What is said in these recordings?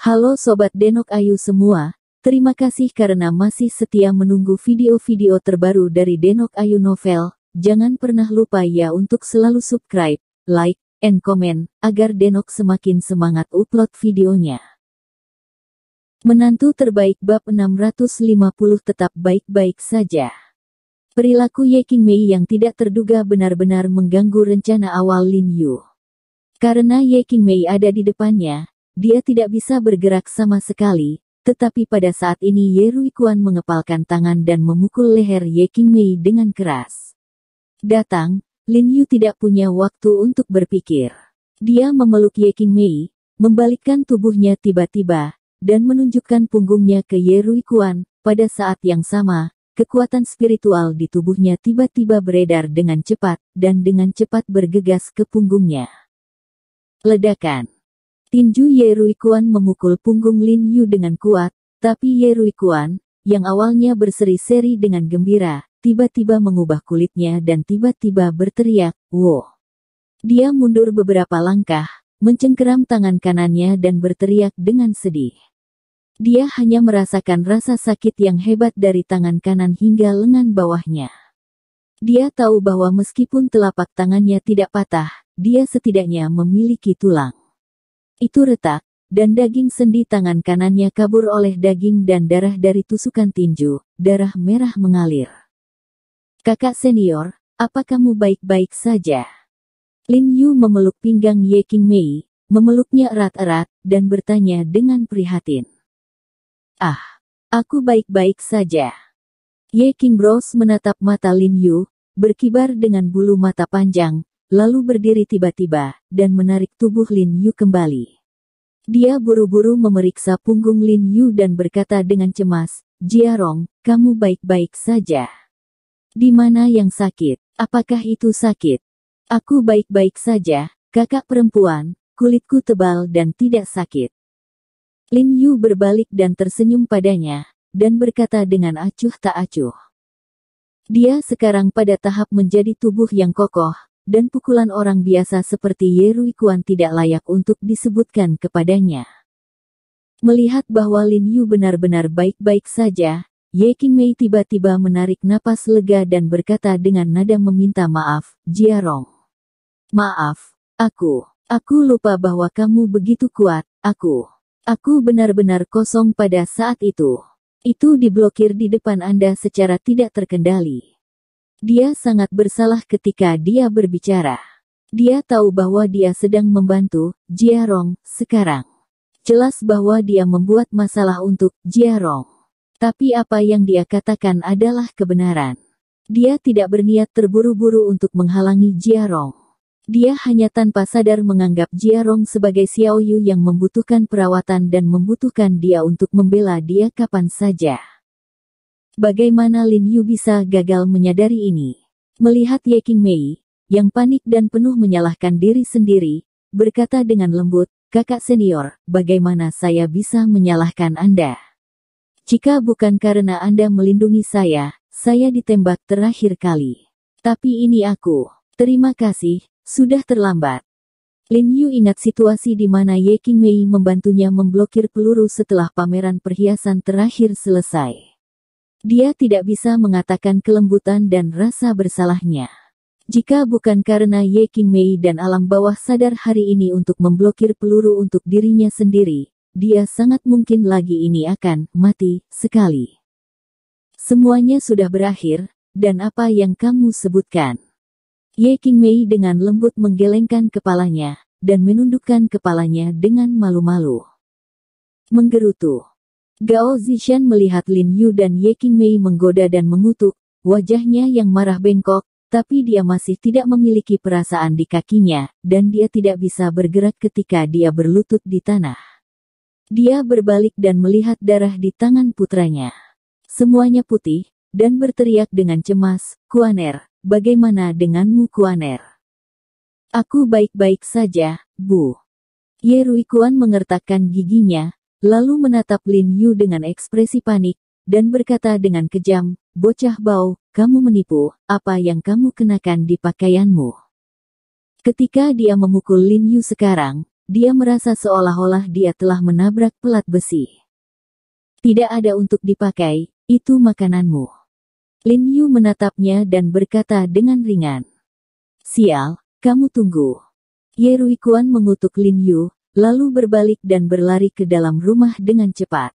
Halo Sobat Denok Ayu semua, terima kasih karena masih setia menunggu video-video terbaru dari Denok Ayu Novel. Jangan pernah lupa ya untuk selalu subscribe, like, and comment, agar Denok semakin semangat upload videonya. Menantu terbaik bab 650 tetap baik-baik saja. Perilaku Ye Qingmei yang tidak terduga benar-benar mengganggu rencana awal Lin Yu. Karena Ye Qingmei ada di depannya, dia tidak bisa bergerak sama sekali, tetapi pada saat ini Ye Ruikuan mengepalkan tangan dan memukul leher Ye Qingmei dengan keras. Datang, Lin Yu tidak punya waktu untuk berpikir. Dia memeluk Ye Qingmei, membalikkan tubuhnya tiba-tiba, dan menunjukkan punggungnya ke Ye Ruikuan. Pada saat yang sama, kekuatan spiritual di tubuhnya tiba-tiba beredar dengan cepat, dan dengan cepat bergegas ke punggungnya. Ledakan. Tinju Ye Ruikuan memukul punggung Lin Yu dengan kuat, tapi Ye Ruikuan, yang awalnya berseri-seri dengan gembira, tiba-tiba mengubah kulitnya dan tiba-tiba berteriak, "Wow!" Dia mundur beberapa langkah, mencengkeram tangan kanannya dan berteriak dengan sedih. Dia hanya merasakan rasa sakit yang hebat dari tangan kanan hingga lengan bawahnya. Dia tahu bahwa meskipun telapak tangannya tidak patah, dia setidaknya memiliki tulang. Itu retak, dan daging sendi tangan kanannya kabur oleh daging dan darah dari tusukan tinju, darah merah mengalir. "Kakak senior, apa kamu baik-baik saja?" Lin Yu memeluk pinggang Ye Qingmei, memeluknya erat-erat, dan bertanya dengan prihatin. "Ah, aku baik-baik saja." Ye Qingbros menatap mata Lin Yu, berkibar dengan bulu mata panjang, lalu berdiri tiba-tiba, dan menarik tubuh Lin Yu kembali. Dia buru-buru memeriksa punggung Lin Yu dan berkata dengan cemas, "Jiarong, kamu baik-baik saja? Di mana yang sakit? Apakah itu sakit?" "Aku baik-baik saja, kakak perempuan, kulitku tebal dan tidak sakit." Lin Yu berbalik dan tersenyum padanya, dan berkata dengan acuh tak acuh. Dia sekarang pada tahap menjadi tubuh yang kokoh, dan pukulan orang biasa seperti Ye Ruikuan tidak layak untuk disebutkan kepadanya. Melihat bahwa Lin Yu benar-benar baik-baik saja, Ye Qingmei tiba-tiba menarik napas lega dan berkata dengan nada meminta maaf, "Jiarong. Maaf, aku lupa bahwa kamu begitu kuat, aku benar-benar kosong pada saat itu. Itu diblokir di depan Anda secara tidak terkendali." Dia sangat bersalah ketika dia berbicara. Dia tahu bahwa dia sedang membantu Jiarong sekarang. Jelas bahwa dia membuat masalah untuk Jiarong. Tapi apa yang dia katakan adalah kebenaran. Dia tidak berniat terburu-buru untuk menghalangi Jiarong. Dia hanya tanpa sadar menganggap Jiarong sebagai Xiaoyu yang membutuhkan perawatan dan membutuhkan dia untuk membela dia kapan saja. Bagaimana Lin Yu bisa gagal menyadari ini? Melihat Ye Qingmei, yang panik dan penuh menyalahkan diri sendiri, berkata dengan lembut, "Kakak senior, bagaimana saya bisa menyalahkan Anda? Jika bukan karena Anda melindungi saya ditembak terakhir kali. Tapi ini aku. Terima kasih, sudah terlambat." Lin Yu ingat situasi di mana Ye Qingmei membantunya memblokir peluru setelah pameran perhiasan terakhir selesai. Dia tidak bisa mengatakan kelembutan dan rasa bersalahnya. Jika bukan karena Ye Qingmei dan alam bawah sadar hari ini untuk memblokir peluru untuk dirinya sendiri, dia sangat mungkin lagi ini akan mati sekali. "Semuanya sudah berakhir, dan apa yang kamu sebutkan?" Ye Qingmei dengan lembut menggelengkan kepalanya, dan menundukkan kepalanya dengan malu-malu. Menggerutu. Gao Zishan melihat Lin Yu dan Ye Qingmei menggoda dan mengutuk, wajahnya yang marah bengkok, tapi dia masih tidak memiliki perasaan di kakinya, dan dia tidak bisa bergerak ketika dia berlutut di tanah. Dia berbalik dan melihat darah di tangan putranya. Semuanya putih, dan berteriak dengan cemas, "Kuaner, bagaimana denganmu Kuaner?" "Aku baik-baik saja, Bu." Ye Ruikuan mengertakkan giginya, lalu menatap Lin Yu dengan ekspresi panik, dan berkata dengan kejam, "Bocah bau, kamu menipu, apa yang kamu kenakan di pakaianmu?" Ketika dia memukul Lin Yu sekarang, dia merasa seolah-olah dia telah menabrak pelat besi. Tidak ada untuk dipakai, itu makananmu. Lin Yu menatapnya dan berkata dengan ringan. Sial, kamu tunggu. Ye Ruikuan mengutuk Lin Yu, lalu berbalik dan berlari ke dalam rumah dengan cepat.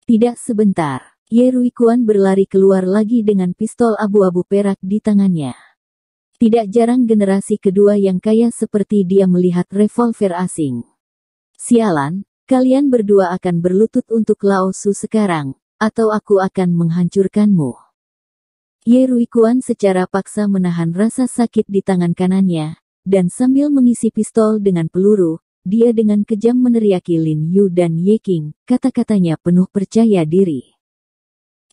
Tidak sebentar, Ye Ruikuan berlari keluar lagi dengan pistol abu-abu perak di tangannya. Tidak jarang generasi kedua yang kaya seperti dia melihat revolver asing. Sialan, kalian berdua akan berlutut untuk Lao Su sekarang, atau aku akan menghancurkanmu. Ye Ruikuan secara paksa menahan rasa sakit di tangan kanannya, dan sambil mengisi pistol dengan peluru, dia dengan kejam meneriaki Lin Yu dan Ye Qing, kata-katanya penuh percaya diri.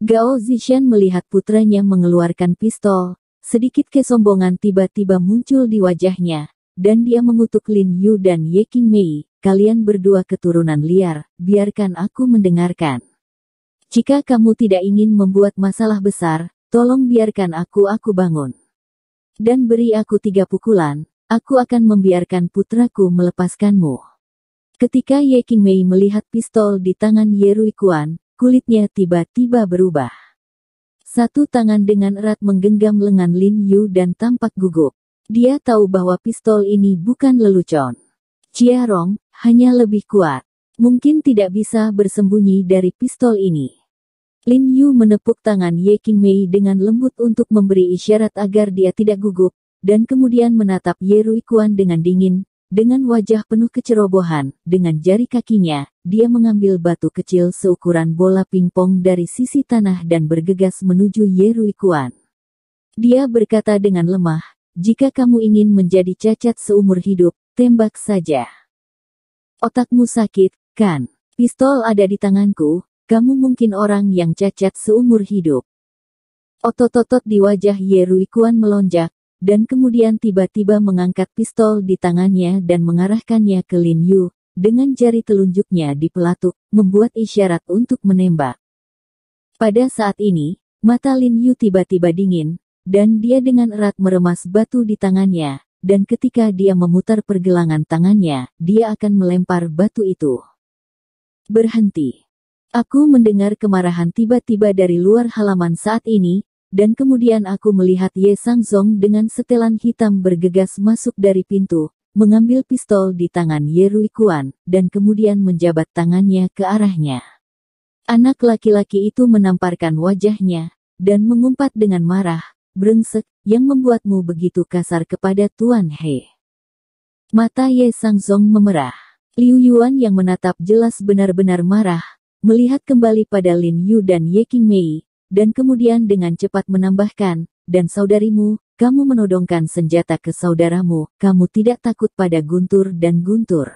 Gao Zishan melihat putranya mengeluarkan pistol, sedikit kesombongan tiba-tiba muncul di wajahnya, dan dia mengutuk Lin Yu dan Ye Qing Mei, kalian berdua keturunan liar, biarkan aku mendengarkan. Jika kamu tidak ingin membuat masalah besar, tolong biarkan aku bangun. Dan beri aku 3 pukulan. Aku akan membiarkan putraku melepaskanmu. Ketika Ye Qing Mei melihat pistol di tangan Ye Ruikuan, kulitnya tiba-tiba berubah. Satu tangan dengan erat menggenggam lengan Lin Yu dan tampak gugup. Dia tahu bahwa pistol ini bukan lelucon. Jia Rong, hanya lebih kuat. Mungkin tidak bisa bersembunyi dari pistol ini. Lin Yu menepuk tangan Ye Qing Mei dengan lembut untuk memberi isyarat agar dia tidak gugup, dan kemudian menatap Ye Ruikuan dengan dingin, dengan wajah penuh kecerobohan. Dengan jari kakinya, dia mengambil batu kecil seukuran bola pingpong dari sisi tanah dan bergegas menuju Ye Ruikuan. Dia berkata dengan lemah, jika kamu ingin menjadi cacat seumur hidup, tembak saja. Otakmu sakit, kan? Pistol ada di tanganku, kamu mungkin orang yang cacat seumur hidup. Otot-otot di wajah Ye Ruikuan melonjak, dan kemudian tiba-tiba mengangkat pistol di tangannya dan mengarahkannya ke Lin Yu, dengan jari telunjuknya dipelatuk, membuat isyarat untuk menembak. Pada saat ini, mata Lin Yu tiba-tiba dingin, dan dia dengan erat meremas batu di tangannya, dan ketika dia memutar pergelangan tangannya, dia akan melempar batu itu. Berhenti. Aku mendengar kemarahan tiba-tiba dari luar halaman saat ini, dan kemudian aku melihat Ye Sangzong dengan setelan hitam bergegas masuk dari pintu, mengambil pistol di tangan Ye Ruikuan, dan kemudian menjabat tangannya ke arahnya. Anak laki-laki itu menamparkan wajahnya, dan mengumpat dengan marah, brengsek, yang membuatmu begitu kasar kepada Tuan He. Mata Ye Sangzong memerah. Liu Yuan yang menatap jelas benar-benar marah, melihat kembali pada Lin Yu dan Ye Qing Mei, dan kemudian dengan cepat menambahkan, dan saudarimu, kamu menodongkan senjata ke saudaramu, kamu tidak takut pada guntur dan guntur.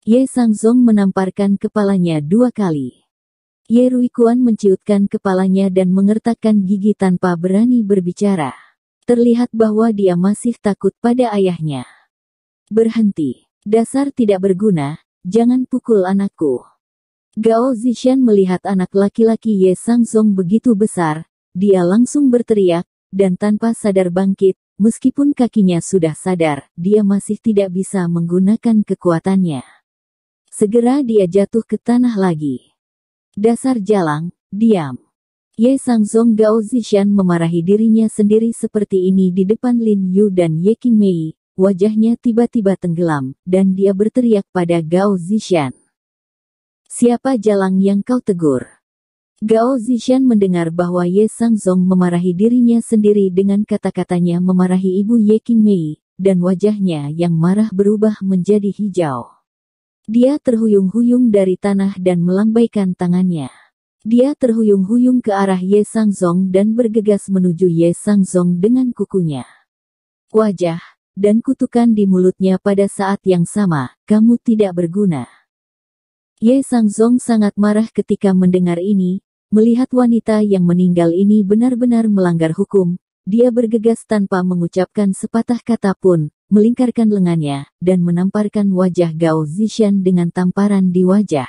Ye Sangzong menamparkan kepalanya 2 kali. Ye Ruikuan menciutkan kepalanya dan mengertakkan gigi tanpa berani berbicara. Terlihat bahwa dia masih takut pada ayahnya. Berhenti, dasar tidak berguna, jangan pukul anakku. Gao Zishan melihat anak laki-laki Ye Sangzong begitu besar, dia langsung berteriak, dan tanpa sadar bangkit, meskipun kakinya sudah sadar, dia masih tidak bisa menggunakan kekuatannya. Segera dia jatuh ke tanah lagi. Dasar jalang, diam. Ye Sangzong. Gao Zishan memarahi dirinya sendiri seperti ini di depan Lin Yu dan Ye Qing Mei, wajahnya tiba-tiba tenggelam, dan dia berteriak pada Gao Zishan. Siapa jalang yang kau tegur? Gao Zishan mendengar bahwa Ye Sangzong memarahi dirinya sendiri dengan kata-katanya memarahi ibu Ye Qing Mei, dan wajahnya yang marah berubah menjadi hijau. Dia terhuyung-huyung dari tanah dan melambaikan tangannya. Dia terhuyung-huyung ke arah Ye Sangzong dan bergegas menuju Ye Sangzong dengan kukunya. Wajah, dan kutukan di mulutnya pada saat yang sama, kamu tidak berguna. Ye Sangzong sangat marah ketika mendengar ini, melihat wanita yang meninggal ini benar-benar melanggar hukum. Dia bergegas tanpa mengucapkan sepatah kata pun, melingkarkan lengannya, dan menamparkan wajah Gao Zishan dengan tamparan di wajah.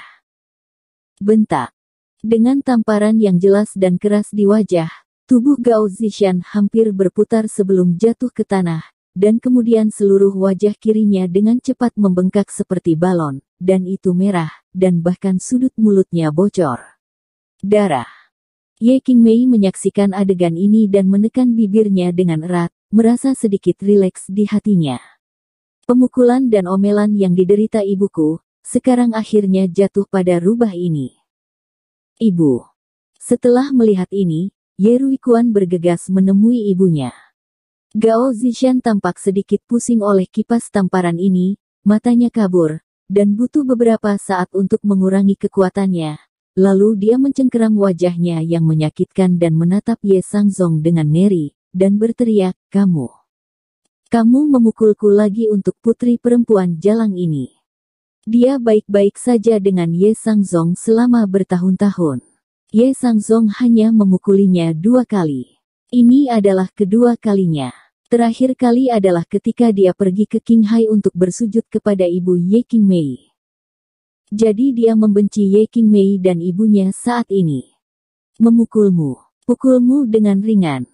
Bentak. Dengan tamparan yang jelas dan keras di wajah, tubuh Gao Zishan hampir berputar sebelum jatuh ke tanah, dan kemudian seluruh wajah kirinya dengan cepat membengkak seperti balon, dan itu merah, dan bahkan sudut mulutnya bocor. Darah. Ye Qingmei menyaksikan adegan ini dan menekan bibirnya dengan erat, merasa sedikit rileks di hatinya. Pemukulan dan omelan yang diderita ibuku, sekarang akhirnya jatuh pada rubah ini. Ibu. Setelah melihat ini, Ye Ruikuan bergegas menemui ibunya. Gao Zishan tampak sedikit pusing oleh kipas tamparan ini, matanya kabur, dan butuh beberapa saat untuk mengurangi kekuatannya. Lalu dia mencengkeram wajahnya yang menyakitkan dan menatap Ye Sangzong dengan ngeri, dan berteriak, Kamu memukulku lagi untuk putri perempuan jalang ini. Dia baik-baik saja dengan Ye Sangzong selama bertahun-tahun. Ye Sangzong hanya memukulinya 2 kali. Ini adalah kedua kalinya. Terakhir kali adalah ketika dia pergi ke Qinghai untuk bersujud kepada ibu Ye Qingmei. Jadi dia membenci Ye Qingmei dan ibunya saat ini. Pukulmu dengan ringan.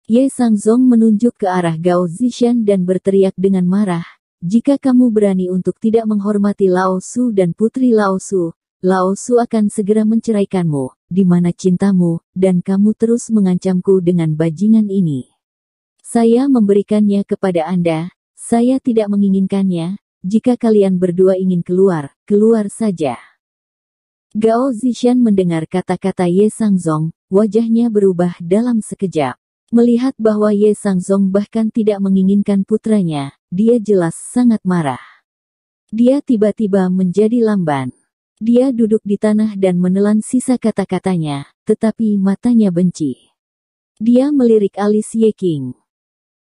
Ye Sangzong menunjuk ke arah Gao Zishan dan berteriak dengan marah, jika kamu berani untuk tidak menghormati Lao Su dan putri Lao Su akan segera menceraikanmu, di mana cintamu, dan kamu terus mengancamku dengan bajingan ini. Saya memberikannya kepada Anda, saya tidak menginginkannya, jika kalian berdua ingin keluar saja. Gao Zishan mendengar kata-kata Ye Sangzong, wajahnya berubah dalam sekejap. Melihat bahwa Ye Sangzong bahkan tidak menginginkan putranya, dia jelas sangat marah. Dia tiba-tiba menjadi lamban. Dia duduk di tanah dan menelan sisa kata-katanya, tetapi matanya benci. Dia melirik alis Ye Qing.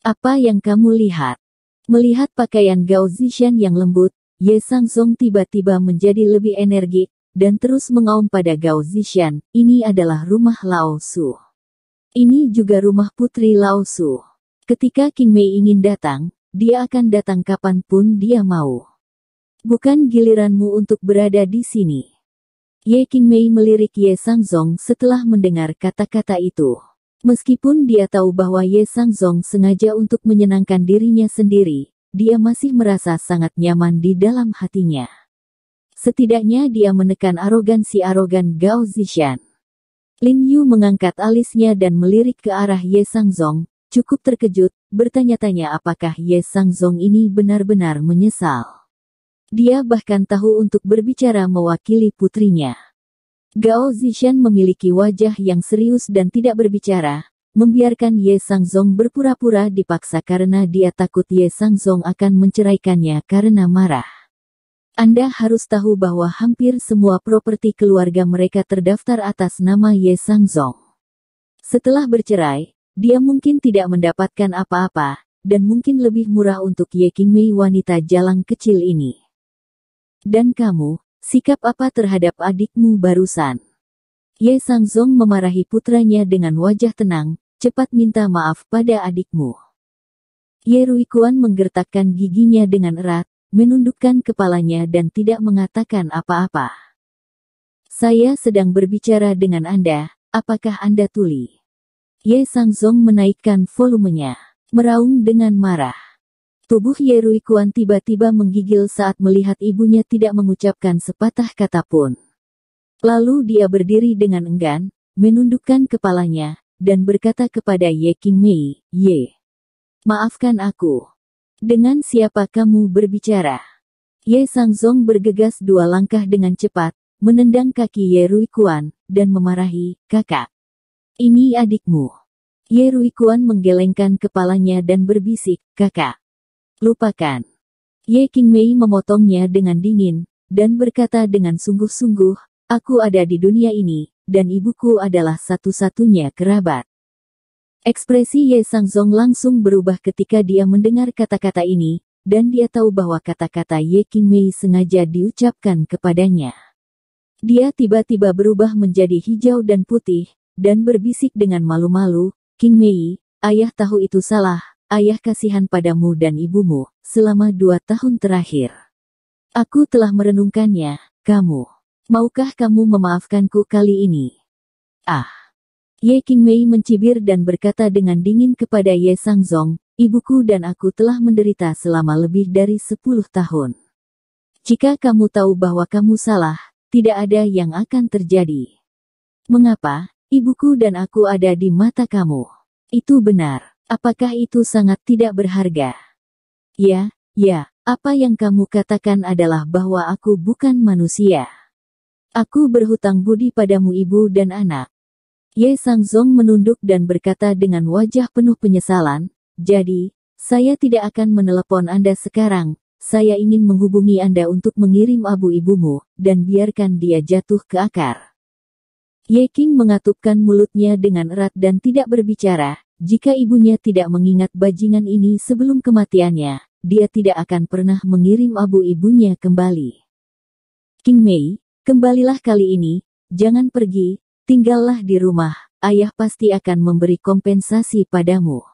Apa yang kamu lihat? Melihat pakaian Gao Zishan yang lembut, Ye Sangzong tiba-tiba menjadi lebih energik, dan terus mengaum pada Gao Zishan, ini adalah rumah Lao Su. Ini juga rumah putri Lao Su. Ketika Qingmei ingin datang, dia akan datang kapanpun dia mau. Bukan giliranmu untuk berada di sini. Ye Qingmei melirik Ye Sangzong setelah mendengar kata-kata itu. Meskipun dia tahu bahwa Ye Sangzong sengaja untuk menyenangkan dirinya sendiri, dia masih merasa sangat nyaman di dalam hatinya. Setidaknya dia menekan arogansi Gao Zishan. Lin Yu mengangkat alisnya dan melirik ke arah Ye Sangzong, cukup terkejut, bertanya-tanya apakah Ye Sangzong ini benar-benar menyesal. Dia bahkan tahu untuk berbicara mewakili putrinya. Gao Zishan memiliki wajah yang serius dan tidak berbicara, membiarkan Ye Sangzong berpura-pura dipaksa karena dia takut Ye Sangzong akan menceraikannya karena marah. Anda harus tahu bahwa hampir semua properti keluarga mereka terdaftar atas nama Ye Sangzong. Setelah bercerai, dia mungkin tidak mendapatkan apa-apa, dan mungkin lebih murah untuk Ye Qingmei wanita jalang kecil ini. Dan kamu, sikap apa terhadap adikmu barusan? Ye Sangzong memarahi putranya dengan wajah tenang, cepat minta maaf pada adikmu. Ye Ruikuan menggertakkan giginya dengan erat, menundukkan kepalanya dan tidak mengatakan apa-apa. Saya sedang berbicara dengan Anda, apakah Anda tuli? Ye Sangzong menaikkan volumenya, meraung dengan marah. Tubuh Ye Ruikuan tiba-tiba menggigil saat melihat ibunya tidak mengucapkan sepatah kata pun. Lalu dia berdiri dengan enggan, menundukkan kepalanya, dan berkata kepada Ye Qingmei, Ye, maafkan aku. Dengan siapa kamu berbicara? Ye Sangzong bergegas 2 langkah dengan cepat, menendang kaki Ye Ruikuan, dan memarahi, kakak. Ini adikmu. Ye Ruikuan menggelengkan kepalanya dan berbisik, kakak. Lupakan. Ye Qingmei memotongnya dengan dingin, dan berkata dengan sungguh-sungguh, aku ada di dunia ini, dan ibuku adalah satu-satunya kerabat. Ekspresi Ye Sangzong langsung berubah ketika dia mendengar kata-kata ini, dan dia tahu bahwa kata-kata Ye Qingmei sengaja diucapkan kepadanya. Dia tiba-tiba berubah menjadi hijau dan putih, dan berbisik dengan malu-malu, Qingmei, ayah tahu itu salah, ayah kasihan padamu dan ibumu, selama 2 tahun terakhir. Aku telah merenungkannya, maukah kamu memaafkanku kali ini? Ye Qingmei mencibir dan berkata dengan dingin kepada Ye Sangzong, ibuku dan aku telah menderita selama lebih dari 10 tahun. Jika kamu tahu bahwa kamu salah, tidak ada yang akan terjadi. Mengapa, ibuku dan aku ada di mata kamu? Itu benar. Apakah itu sangat tidak berharga? Ya, apa yang kamu katakan adalah bahwa aku bukan manusia. Aku berhutang budi padamu ibu dan anak. Ye Sangzong menunduk dan berkata dengan wajah penuh penyesalan, jadi, saya tidak akan menelepon Anda sekarang, saya ingin menghubungi Anda untuk mengirim abu ibumu, dan biarkan dia jatuh ke akar. Ye Qing mengatupkan mulutnya dengan erat dan tidak berbicara, jika ibunya tidak mengingat bajingan ini sebelum kematiannya, dia tidak akan pernah mengirim abu ibunya kembali. Qing Mei, kembalilah kali ini, jangan pergi, tinggallah di rumah, ayah pasti akan memberi kompensasi padamu.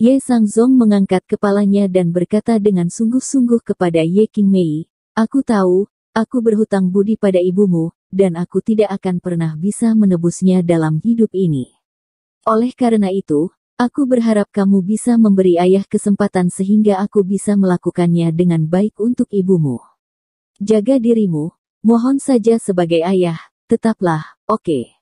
Ye Sangzong mengangkat kepalanya dan berkata dengan sungguh-sungguh kepada Ye Qing Mei, aku tahu, aku berhutang budi pada ibumu, dan aku tidak akan pernah bisa menebusnya dalam hidup ini. Oleh karena itu, aku berharap kamu bisa memberi ayah kesempatan sehingga aku bisa melakukannya dengan baik untuk ibumu. Jaga dirimu, mohon saja sebagai ayah, tetaplah, oke.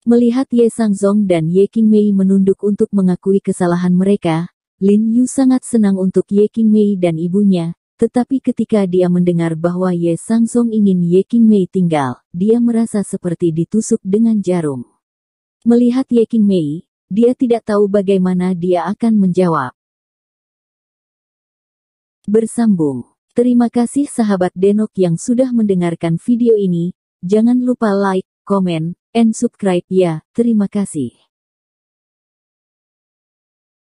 Melihat Ye Sangzong dan Ye Qing Mei menunduk untuk mengakui kesalahan mereka, Lin Yu sangat senang untuk Ye Qing Mei dan ibunya, tetapi ketika dia mendengar bahwa Ye Sangzong ingin Ye Qing Mei tinggal, dia merasa seperti ditusuk dengan jarum. Melihat Ye Qing Mei, dia tidak tahu bagaimana dia akan menjawab. Bersambung. Terima kasih sahabat Denok yang sudah mendengarkan video ini. Jangan lupa like, comment, and subscribe ya. Terima kasih.